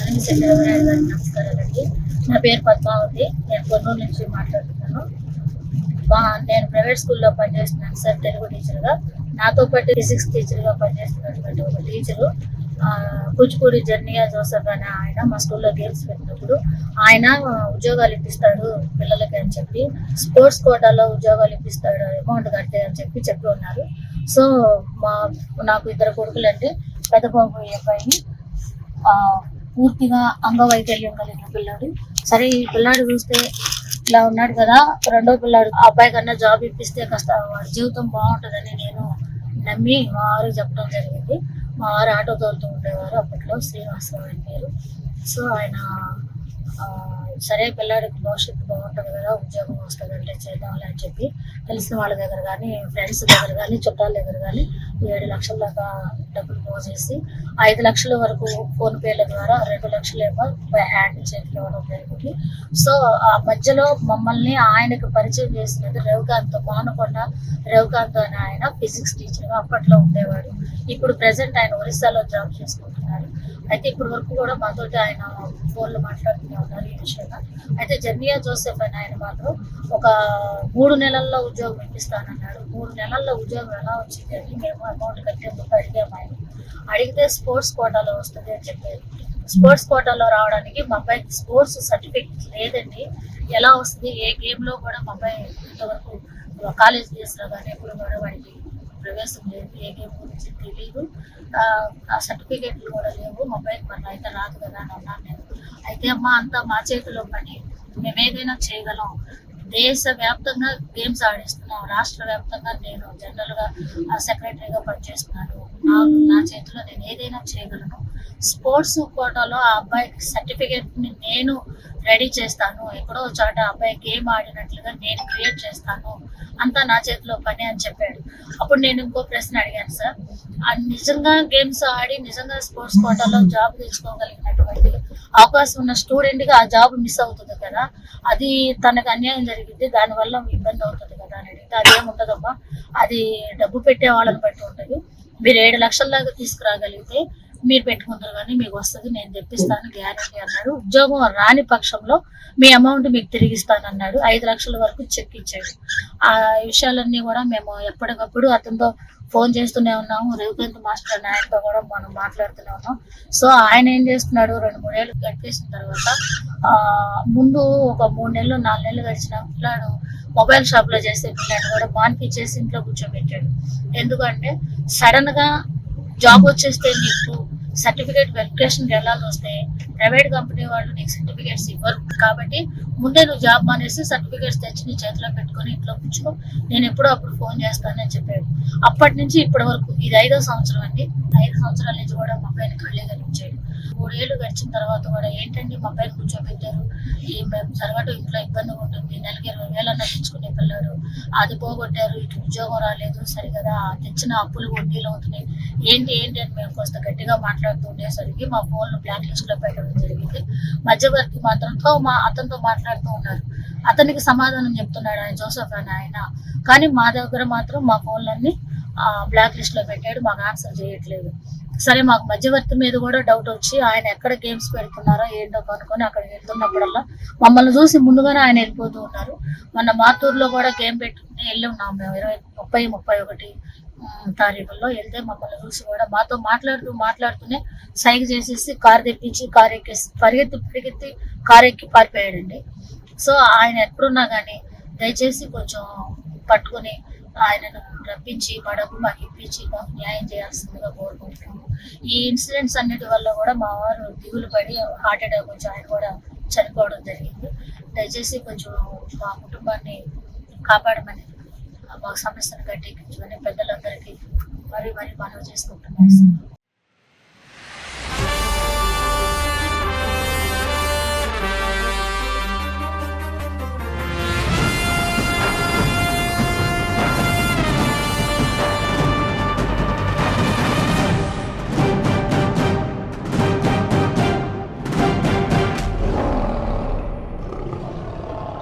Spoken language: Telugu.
జగన్ సెక్రటరీ గారికి నమస్కారాలండి. నా పేరు పద్మావతి. నేను కొన్నూరు నుంచి మాట్లాడుతున్నాను. నేను ప్రైవేట్ స్కూల్లో పనిచేస్తున్నాను సార్, తెలుగు టీచర్గా. నాతో పాటు ఫిజిక్స్ టీచర్గా పనిచేస్తున్నటువంటి ఒక టీచరు కూచిపూడి జర్నియా జోసెఫ్ అనే ఆయన మా స్కూల్లో గేమ్స్ పెట్టినప్పుడు ఆయన ఉద్యోగాలు ఇప్పిస్తాడు పిల్లలకి అని చెప్పి, స్పోర్ట్స్ కోటాలో ఉద్యోగాలు ఇప్పిస్తాడు, అమౌంట్ కట్టే అని చెప్పి ఉన్నారు. సో నాకు ఇద్దరు కొడుకులు అంటే, పెద్ద బాబు అబ్బాయిని పూర్తిగా అంగవైకల్యం కలిగిన పిల్లాడు. సరే, ఈ పిల్లాడు చూస్తే ఇలా ఉన్నాడు కదా, రెండో పిల్లాడు అబ్బాయి కన్నా జాబ్ ఇప్పిస్తే కాస్త వాడి జీవితం బాగుంటుందని నేను నమ్మి మా వారికి చెప్పడం జరిగింది. మా వారు ఆటో తోలుతూ ఉండేవారు అప్పట్లో, శ్రీనివాసరావు అని పేరు. సో ఆయన సరే పిల్లాడికి భవిష్యత్తు బాగుంటుంది కదా, ఉద్యోగం వస్తుంది అంటే చేద్దాంలే అని చెప్పి తెలిసిన వాళ్ళ దగ్గర కానీ, ఫ్రెండ్స్ దగ్గర కానీ, చుట్టాల దగ్గర కానీ 7 లక్షల దాకా డబ్బులు పోసేసి 5 లక్షల వరకు ఫోన్పేల ద్వారా 2 లక్షలేమో హ్యాండ్ చేతికి ఇవ్వడం జరిగింది. సో ఆ మధ్యలో మమ్మల్ని ఆయనకు పరిచయం చేసినది రవికాంత్, మానకొండ రవికాంత్ అని ఆయన ఫిజిక్స్ టీచర్గా అప్పట్లో ఉండేవాడు. ఇప్పుడు ప్రెసెంట్ ఆయన ఒరిస్సాలో జాబ్ చేసుకుంటున్నారు. అయితే ఇప్పటి వరకు కూడా మాతోటి ఆయన ఫోన్లో మాట్లాడుతూనే ఉన్నారు ఈ విషయంగా. అయితే జర్నియా జోసెఫ్ అని ఆయన మాత్రం ఒక 3 నెలల్లో ఉద్యోగం ఇప్పిస్తానన్నాడు. 3 నెలల్లో ఉద్యోగం ఎలా వచ్చింది అని మేము అమౌంట్ కట్టేందుకు అడిగాము. ఆయన అడిగితే స్పోర్ట్స్ కోటాలో వస్తుంది అని చెప్పారు. స్పోర్ట్స్ కోటాలో రావడానికి మా అబ్బాయికి స్పోర్ట్స్ సర్టిఫికేట్ లేదండి. ఎలా వస్తుంది? ఏ గేమ్లో కూడా మా అబ్బాయి ఇంతవరకు కాలేజ్ డేస్లో కానీ ఎప్పుడు కూడా వాడికి ప్రవేశం లేదు, ఏ గేమ్ గురించి తెలియదు, ఆ సర్టిఫికేట్లు కూడా లేవు. మా అబ్బాయికి మరి అయితే రాదు కదా అని అన్నాను నేను. అయితే అమ్మ, అంతా మా చేతిలో పని, మేము ఏదైనా చేయగలం. దేశవ్యాప్తంగా గేమ్స్ ఆడిస్తున్నాం, రాష్ట్ర వ్యాప్తంగా నేను జనరల్గా సెక్రటరీగా పనిచేస్తున్నాను. నా చేతిలో నేను ఏదైనా చేయగలను. స్పోర్ట్స్ కోటాలో ఆ అబ్బాయికి సర్టిఫికేట్ని నేను రెడీ చేస్తాను. ఎక్కడో చోట అబ్బాయి గేమ్ ఆడినట్లుగా నేను క్రియేట్ చేస్తాను. అంతా నా చేతిలో పని అని చెప్పాడు. అప్పుడు నేను ఇంకో ప్రశ్న అడిగాను సార్, నిజంగా గేమ్స్ ఆడి నిజంగా స్పోర్ట్స్ కోటాలో జాబ్ తెచ్చుకోగలిగినటువంటి అవకాశం ఉన్న స్టూడెంట్గా ఆ జాబ్ మిస్ అవుతుంది కదా, అది తనకు అన్యాయం జరిగింది, దానివల్ల ఇబ్బంది అవుతుంది కదా అని అడిగితే, అదేముంటుందమ్మా, అది డబ్బు పెట్టే వాళ్ళని బట్టి ఉంటుంది. మీరు 7 లక్షల దాకా తీసుకురాగలిగితే మీరు పెట్టుకుంటారు కానీ మీకు వస్తుంది, నేను తెప్పిస్తాను గ్యారంటీ అన్నాడు. ఉద్యోగం రాని పక్షంలో మీ అమౌంట్ మీకు తిరిగిస్తానన్నాడు. 5 లక్షల వరకు చెక్ ఇచ్చాడు. ఆ విషయాలన్నీ కూడా మేము ఎప్పటికప్పుడు అతనితో ఫోన్ చేస్తూనే ఉన్నాము. రవికాంత్ మాస్టర్ అని ఆయనతో కూడా మనం మాట్లాడుతూనే ఉన్నాం. సో ఆయన ఏం చేస్తున్నాడు, 2-3 ఏళ్ళు గడిపేసిన తర్వాత ముందు ఒక 3 నెలలు 4 నెలలు గడిచిన పిల్లాడు మొబైల్ షాప్లో చేసే పిల్లాడు కూడా మాన్పిచ్చేసి ఇంట్లో కూర్చోబెట్టాడు. ఎందుకంటే సడన్ గా జాబ్ వచ్చేస్తే నీకు సర్టిఫికేట్ వెరిఫికేషన్కి వెళ్ళాల్సి వస్తే ప్రైవేట్ కంపెనీ వాళ్ళు నీకు సర్టిఫికేట్స్ ఇవ్వరు. కాబట్టి ముందే నువ్వు జాబ్ మానేసి సర్టిఫికేట్స్ తెచ్చి నీ చేతిలో పెట్టుకొని ఇంట్లో కూర్చో, నేను ఎప్పుడో అప్పుడు ఫోన్ చేస్తానని చెప్పాడు. అప్పటి నుంచి ఇప్పటి వరకు ఇది 5వ సంవత్సరం అండి. 5 సంవత్సరాల నుంచి కూడా మా అబ్బాయిని ఖాళీగా ఉంచాడు. 3 ఏళ్ళు గడిచిన తర్వాత కూడా ఏంటండి మా అబ్బాయిని కూర్చోబెట్టారు, మేము జరగటం ఇంట్లో ఇబ్బందిగా ఉంటుంది, నెలకి 20,000 అన్న తెచ్చుకునే పిల్లలు, అది పోగొట్టారు, ఇటు ఉద్యోగం రాలేదు, సరిగదా తెచ్చిన అప్పులు వడ్డీలు అవుతున్నాయి, ఏంటి అని మేము కొంత గట్టిగా మాట్లాడుతూ ఉండేసరికి మా ఫోన్లు బ్లాక్ లిస్ట్ లో పెట్టడం జరిగింది. మధ్యవర్తి మాత్రంతో అతనితో మాట్లాడుతూ ఉన్నారు. అతనికి సమాధానం చెప్తున్నాడు ఆయన జోసెఫ్ అని ఆయన, కానీ మా దగ్గర మాత్రం మా ఫోన్లన్నీ బ్లాక్ లిస్ట్ లో పెట్టాడు, మాకు ఆన్సర్ చేయట్లేదు. సరే, మాకు మధ్యవర్తి మీద కూడా డౌట్ వచ్చి ఆయన ఎక్కడ గేమ్స్ పెడుతున్నారో ఏంటో కనుక్కొని అక్కడికి వెళ్తున్నప్పుడల్లా మమ్మల్ని చూసి ముందుగానే ఆయన వెళ్ళిపోతూ ఉన్నారు. మొన్న మాతూరులో కూడా గేమ్ పెట్టుకుని వెళ్ళి ఉన్నాం మేము 30-31 తారీఖుల్లో. వెళ్తే మమ్మల్ని చూసి కూడా మాతో మాట్లాడుతూనే సైగ చేసేసి కారు తెప్పించి కారు ఎక్కేసి పరిగెత్తి కారు ఎక్కి పారిపోయాడండి. సో ఆయన ఎక్కడున్నా కానీ దయచేసి కొంచెం పట్టుకుని ఆయనను రప్పించి మా డబ్బు మాకు ఇప్పించి మాకు న్యాయం చేయాల్సిందిగా కోరుకుంటున్నాము. ఈ ఇన్సిడెంట్స్ అన్నిటి వల్ల కూడా మా వారు దిగులు పడి హార్ట్ అటాక్ వచ్చి ఆయన కూడా చనిపోవడం జరిగింది. దయచేసి కొంచెం మా కుటుంబాన్ని కాపాడమని, మా సమస్యను గట్టెక్కించమని పెద్దలందరికీ మరీ మనవి చేసుకుంటున్నాను.